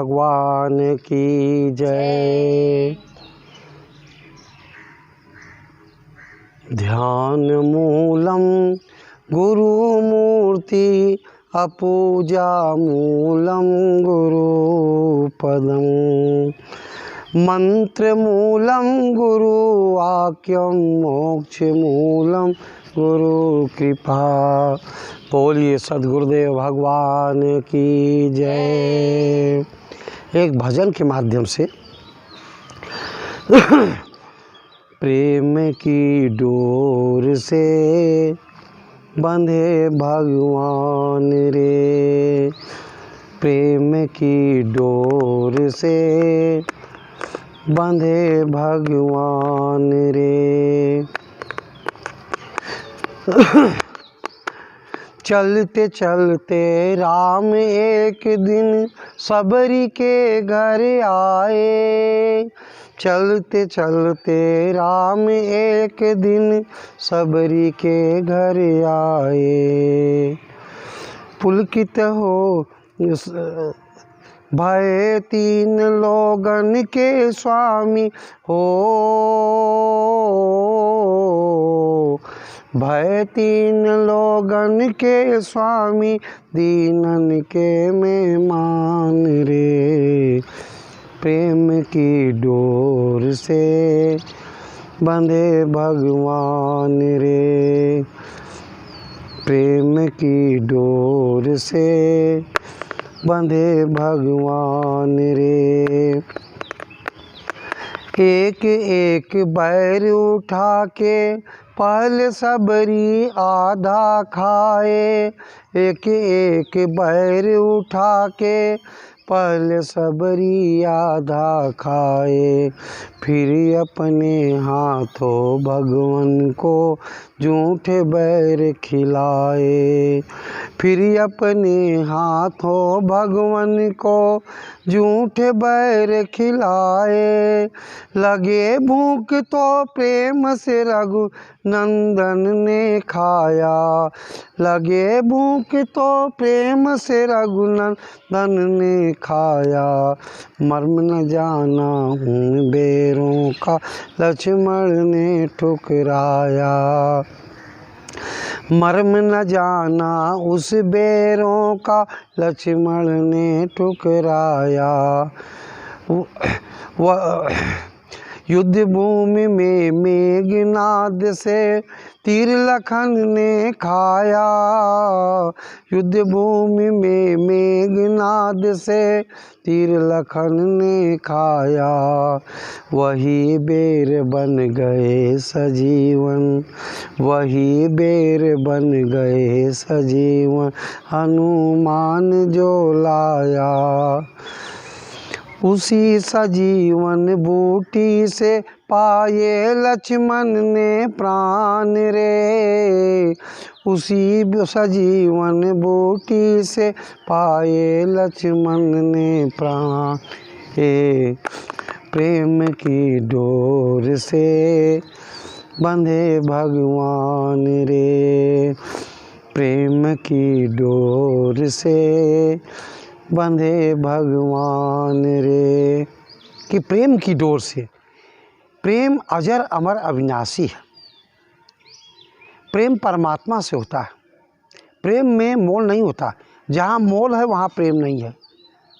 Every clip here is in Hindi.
भगवान की जय। ध्यान मूलम गुरुमूर्ति अपूजा मूलम गुरुपदम मंत्र मूलम गुरुवाक्यम मोक्ष मूलम गुरु कृपा। बोलिए सद्गुरुदेव भगवान की जय। एक भजन के माध्यम से प्रेम की डोर से बंधे भगवान रे, प्रेम की डोर से बंधे भगवान रे। चलते चलते राम एक दिन सबरी के घर आए। चलते चलते राम एक दिन सबरी के घर आए। पुलकित हो भय तीन लोगन के स्वामी हो, भय तीन लोगन के स्वामी दीनन के मेहमान रे। प्रेम की डोर से बंधे भगवान रे, प्रेम की डोर से बंधे भगवान रे। एक एक बैर उठा के पहले सबरी आधा खाए। एक एक बैर उठा के पहले सबरी आधा खाए। फिर अपने हाथों भगवान को झूठे बैर खिलाए। फिर अपने हाथों भगवान को झूठे बैर खिलाए। लगे भूख तो प्रेम से रघु नंदन ने खाया। लगे भूख तो प्रेम से रघुनंदन ने खाया। मर्म न जाना उन बेरों का लक्ष्मण ने ठुकराया। मर्म न जाना उस बेरों का लक्ष्मण ने ठुकराया। युद्ध भूमि में मेघनाद से तीर लखन ने खाया। युद्ध भूमि में मेघनाद से तीर लखन ने खाया। वही बेर बन गए सजीवन, वही बेर बन गए सजीवन हनुमान जो लाया। उसी सजीवन बूटी से पाए लक्ष्मण ने प्राण रे। उसी सजीवन बूटी से पाए लक्ष्मण ने प्राण रे। प्रेम की डोर से बंधे भगवान रे, प्रेम की डोर से बंधे भगवान रे। कि प्रेम की डोर से, प्रेम अजर अमर अविनाशी है। प्रेम परमात्मा से होता है। प्रेम में मोल नहीं होता। जहाँ मोल है वहाँ प्रेम नहीं है।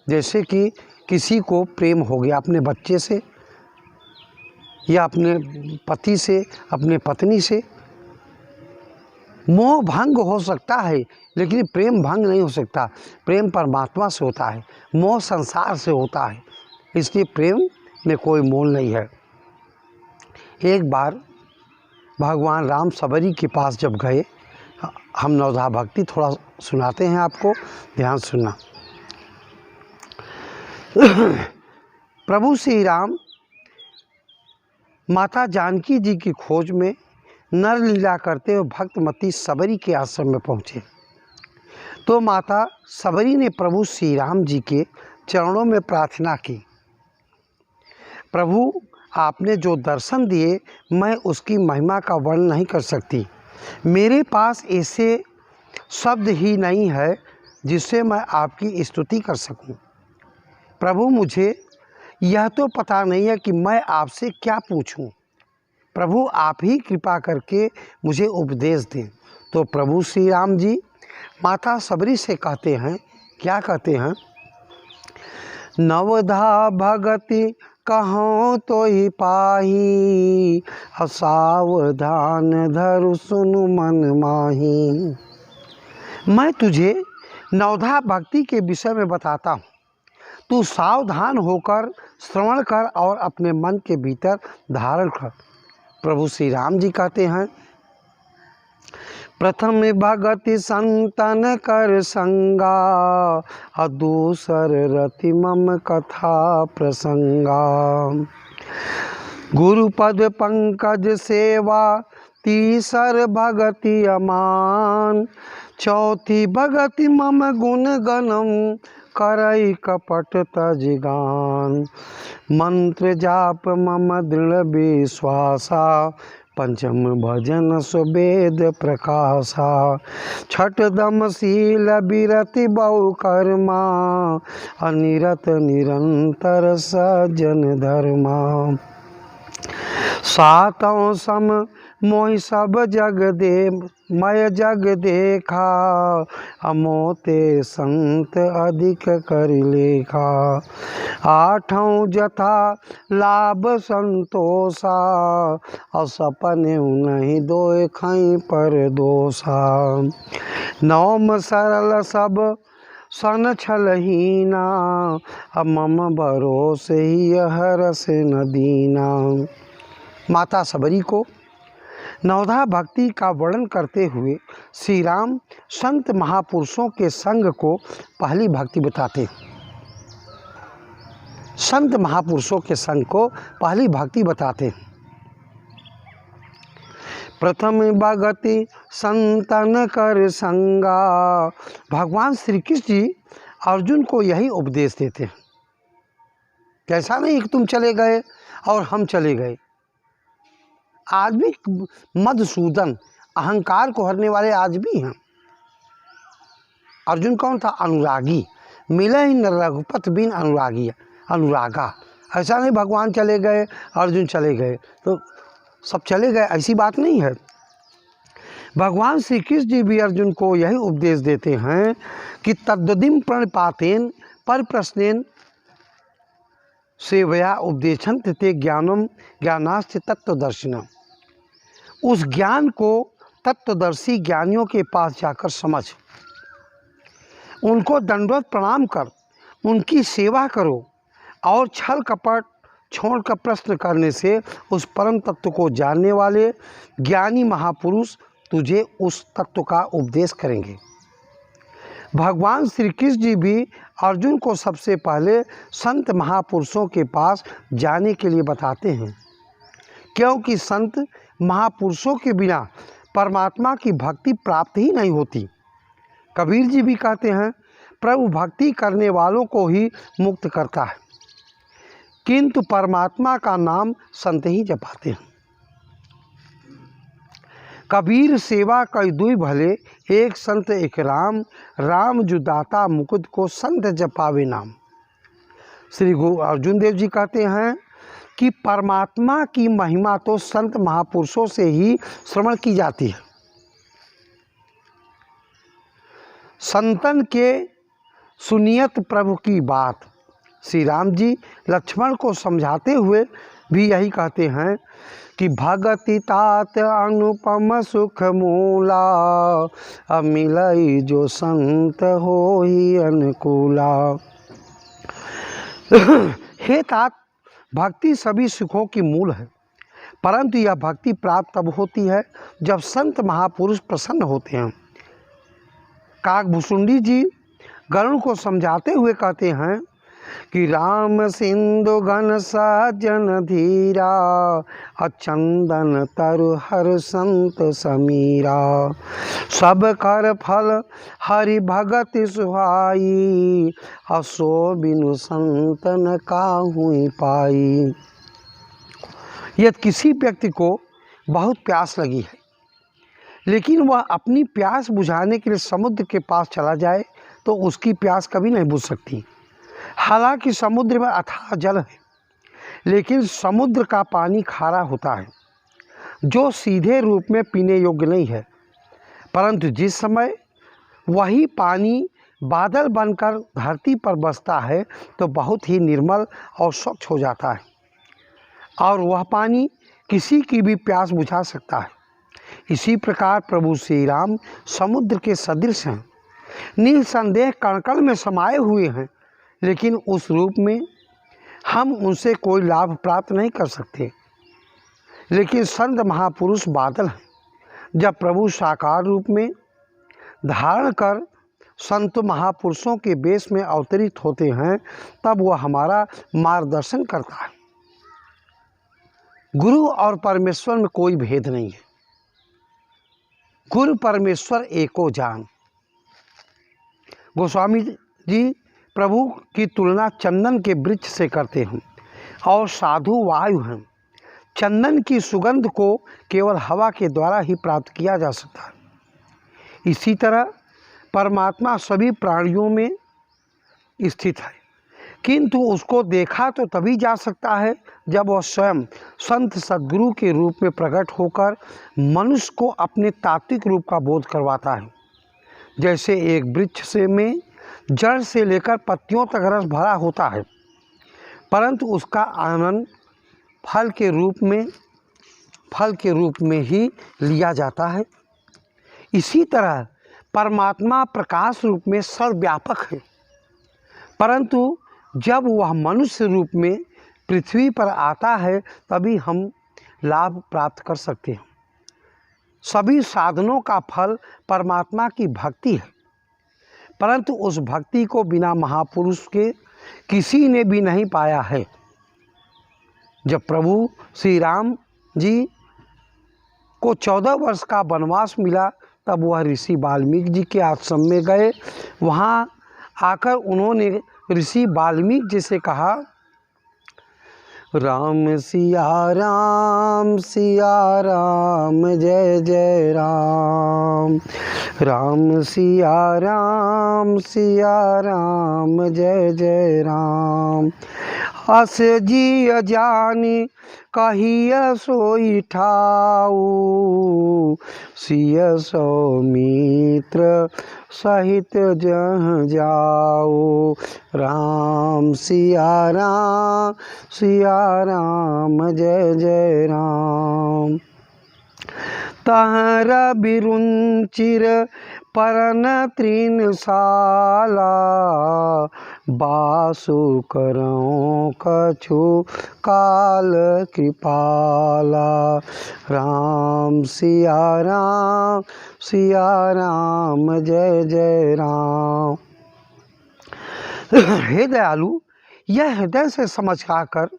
जैसे कि किसी को प्रेम हो गया अपने बच्चे से या अपने पति से, अपने पत्नी से, मोह भंग हो सकता है लेकिन प्रेम भंग नहीं हो सकता। प्रेम परमात्मा से होता है, मोह संसार से होता है। इसलिए प्रेम में कोई मोल नहीं है। एक बार भगवान राम सबरी के पास जब गए, हम नवधा भक्ति थोड़ा सुनाते हैं आपको, ध्यान सुनना। प्रभु श्री राम माता जानकी जी की खोज में नर लीला करते हुए भक्तमती सबरी के आश्रम में पहुँचे तो माता सबरी ने प्रभु श्री राम जी के चरणों में प्रार्थना की, प्रभु आपने जो दर्शन दिए मैं उसकी महिमा का वर्णन नहीं कर सकती। मेरे पास ऐसे शब्द ही नहीं है जिससे मैं आपकी स्तुति कर सकूं। प्रभु मुझे यह तो पता नहीं है कि मैं आपसे क्या पूछूं। प्रभु आप ही कृपा करके मुझे उपदेश दें। तो प्रभु श्री राम जी माता सबरी से कहते हैं, क्या कहते हैं? नवधा भगति कहो तो ही पाही, असावधान धरु सुनु मन माही। मैं तुझे नवधा भक्ति के विषय में बताता हूँ, तू सावधान होकर श्रवण कर और अपने मन के भीतर धारण कर। प्रभु श्री राम जी कहते हैं, प्रथम भगति संतन कर संगा, दूसर रति मम कथा प्रसंगा। गुरुपद पंकज सेवा, तीसर भगति अमान, चौथी भगति मम गुण गणम, करई कपट तजगान। मंत्र जाप मम दृढ़ विश्वासा, पंचम भजन सुवेद प्रकाशा। छठ दम शील विरति बहु कर्मा, अनिरत निरंतर सज्जन धर्मा। सातों सम मोहि सब जग दे, मय जग देखा, अमोते संत अधिक कर लेखा। आठों जथा लाभ संतोषा, असपने नहीं दोए खई पर दोषा। नौम सरल सब सन छलहीना, मम भरोसे ही हरस न दीना। माता सबरी को नवधा भक्ति का वर्णन करते हुए श्री राम संत महापुरुषों के संग को पहली भक्ति बताते हैं। संत महापुरुषों के संग को पहली भक्ति बताते हैं। प्रथम भगति संतन कर संगा। भगवान श्री कृष्ण जी अर्जुन को यही उपदेश देते हैं। कैसा नहीं कि तुम चले गए और हम चले गए। आज भी मधुसूदन अहंकार को हरने वाले आज भी हैं। अर्जुन कौन था? अनुरागी। मिले ही न रघुपत बिन अनुरागी, अनुरागा। ऐसा नहीं भगवान चले गए अर्जुन चले गए तो सब चले गए, ऐसी बात नहीं है। भगवान श्री कृष्ण जी भी अर्जुन को यही उपदेश देते हैं कि तद्वदिम प्रणिपातेन पर प्रश्नेन सेवया उपदेशंत ते ज्ञानम ज्ञानाश्च तत्वदर्शिनम। उस ज्ञान को तत्वदर्शी ज्ञानियों के पास जाकर समझ, उनको दंडवत प्रणाम कर, उनकी सेवा करो और छल कपट छोड़कर प्रश्न करने से उस परम तत्व को जानने वाले ज्ञानी महापुरुष तुझे उस तत्व का उपदेश करेंगे। भगवान श्री कृष्ण जी भी अर्जुन को सबसे पहले संत महापुरुषों के पास जाने के लिए बताते हैं, क्योंकि संत महापुरुषों के बिना परमात्मा की भक्ति प्राप्त ही नहीं होती। कबीर जी भी कहते हैं, प्रभु भक्ति करने वालों को ही मुक्त करता है, किंतु परमात्मा का नाम संत ही जपाते हैं। कबीर सेवा कई दुई भले, एक संत एक राम, राम जो दाता मुकुद को संत जपावे नाम। श्री गुरु अर्जुन देव जी कहते हैं कि परमात्मा की महिमा तो संत महापुरुषों से ही श्रवण की जाती है। संतन के सुनियत प्रभु की बात। श्री राम जी लक्ष्मण को समझाते हुए भी यही कहते हैं कि भगति तात अनुपम सुख मूला, मिलई जो संत हो ही अनुकूला। हे तात, भक्ति सभी सुखों की मूल है, परंतु यह भक्ति प्राप्त तब होती है जब संत महापुरुष प्रसन्न होते हैं। काकभूषुंडी जी गरुड़ को समझाते हुए कहते हैं कि राम सिंधु घन सज्जन धीरा, अचंदन तरु हर संत समीरा। सब कर फल हरि भगत सुहाई, असो बिनु संतन काहुई पाई। यदि किसी व्यक्ति को बहुत प्यास लगी है, लेकिन वह अपनी प्यास बुझाने के लिए समुद्र के पास चला जाए तो उसकी प्यास कभी नहीं बुझ सकती। हालांकि समुद्र में अथाह जल है, लेकिन समुद्र का पानी खारा होता है, जो सीधे रूप में पीने योग्य नहीं है। परंतु जिस समय वही पानी बादल बनकर धरती पर बसता है तो बहुत ही निर्मल और स्वच्छ हो जाता है, और वह पानी किसी की भी प्यास बुझा सकता है। इसी प्रकार प्रभु श्री राम समुद्र के सदृश हैं, निसंदेह कण-कण में समाये हुए हैं, लेकिन उस रूप में हम उनसे कोई लाभ प्राप्त नहीं कर सकते। लेकिन संत महापुरुष बादल हैं। जब प्रभु साकार रूप में धारण कर संत महापुरुषों के वेश में अवतरित होते हैं, तब वह हमारा मार्गदर्शन करता है। गुरु और परमेश्वर में कोई भेद नहीं है। गुरु परमेश्वर एको जान। गोस्वामी जी प्रभु की तुलना चंदन के वृक्ष से करते हैं और साधु वायु हैं। चंदन की सुगंध को केवल हवा के द्वारा ही प्राप्त किया जा सकता है। इसी तरह परमात्मा सभी प्राणियों में स्थित है, किंतु उसको देखा तो तभी जा सकता है जब वह स्वयं संत सद्गुरु के रूप में प्रकट होकर मनुष्य को अपने तात्विक रूप का बोध करवाता है। जैसे एक वृक्ष में जड़ से लेकर पत्तियों तक रस भरा होता है, परंतु उसका आनंद फल के रूप में ही लिया जाता है। इसी तरह परमात्मा प्रकाश रूप में सर्वव्यापक है, परंतु जब वह मनुष्य रूप में पृथ्वी पर आता है तभी हम लाभ प्राप्त कर सकते हैं। सभी साधनों का फल परमात्मा की भक्ति है, परंतु उस भक्ति को बिना महापुरुष के किसी ने भी नहीं पाया है। जब प्रभु श्री राम जी को 14 वर्ष का वनवास मिला, तब वह ऋषि वाल्मीकि जी के आश्रम में गए। वहाँ आकर उन्होंने ऋषि वाल्मीकि जी से कहा, राम सिया राम जय जय राम, राम सिया राम जय जय राम। अस जी अजानी कहिया सोई ठाऊ, सिय सौमित्र सहित जह जाओ। राम सिया राम जय जय राम। तहरा बिरुंचिर परन तृण साला, बासु करऊं कछु काल कृपाला। राम सिया राम जय जय राम। हे दयालु, यह हृदय से समझ कर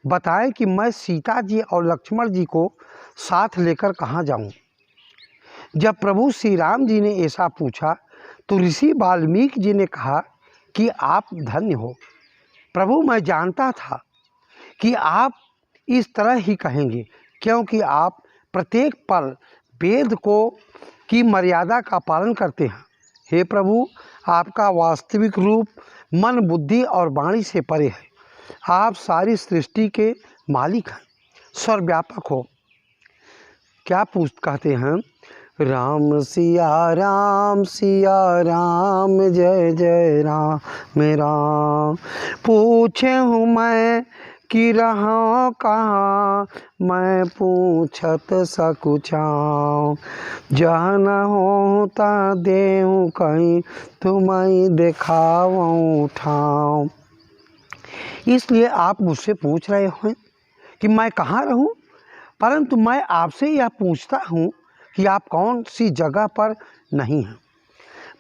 बताएं कि मैं सीता जी और लक्ष्मण जी को साथ लेकर कहाँ जाऊं। जब प्रभु श्री राम जी ने ऐसा पूछा तो ऋषि वाल्मीकि जी ने कहा कि आप धन्य हो प्रभु, मैं जानता था कि आप इस तरह ही कहेंगे, क्योंकि आप प्रत्येक पल वेद की मर्यादा का पालन करते हैं। हे प्रभु, आपका वास्तविक रूप मन, बुद्धि और वाणी से परे है। आप सारी सृष्टि के मालिक हैं, सर्वव्यापक हो। क्या कहते हैं, राम सिया राम जय जय राम राम। पूछे हूँ मैं कि रहा कहाँ, मैं पूछत सकुचाऊँ। जहाँ न होता देहूँ कहीं, तुम्हें दिखाऊँ ठाऊँ। इसलिए आप मुझसे पूछ रहे हैं कि मैं कहाँ रहूं, परंतु मैं आपसे यह पूछता हूं कि आप कौन सी जगह पर नहीं हैं।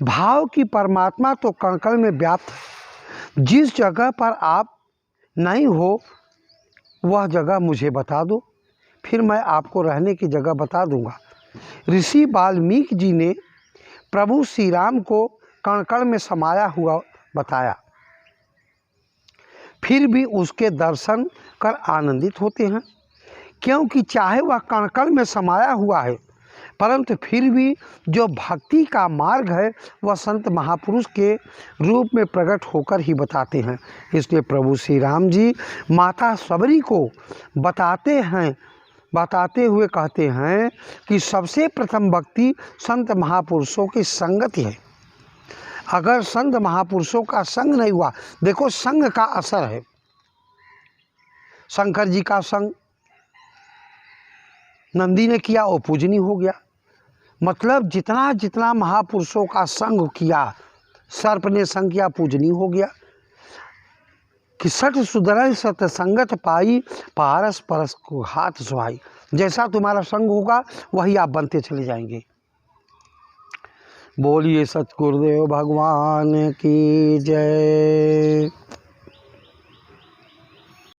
भाव की परमात्मा तो कण-कण में व्याप्त है। जिस जगह पर आप नहीं हो वह जगह मुझे बता दो, फिर मैं आपको रहने की जगह बता दूंगा। ऋषि वाल्मीकि जी ने प्रभु श्री राम को कण-कण में समाया हुआ बताया, फिर भी उसके दर्शन कर आनंदित होते हैं, क्योंकि चाहे वह कण-कण में समाया हुआ है, परंतु फिर भी जो भक्ति का मार्ग है वह संत महापुरुष के रूप में प्रकट होकर ही बताते हैं। इसलिए प्रभु श्री राम जी माता सबरी को बताते हुए कहते हैं कि सबसे प्रथम भक्ति संत महापुरुषों की संगति है। अगर संत महापुरुषों का संग नहीं हुआ, देखो संग का असर है। शंकर जी का संग नंदी ने किया, वो पूजनीय हो गया। मतलब जितना जितना महापुरुषों का संग किया, सर्प ने संग किया, पूजनीय हो गया। कि सठ सुधरय सतसंगत पाई, पारस परस को हाथ सुहाई। जैसा तुम्हारा संग होगा वही आप बनते चले जाएंगे। बोलिए सतगुरुदेव भगवान की जय।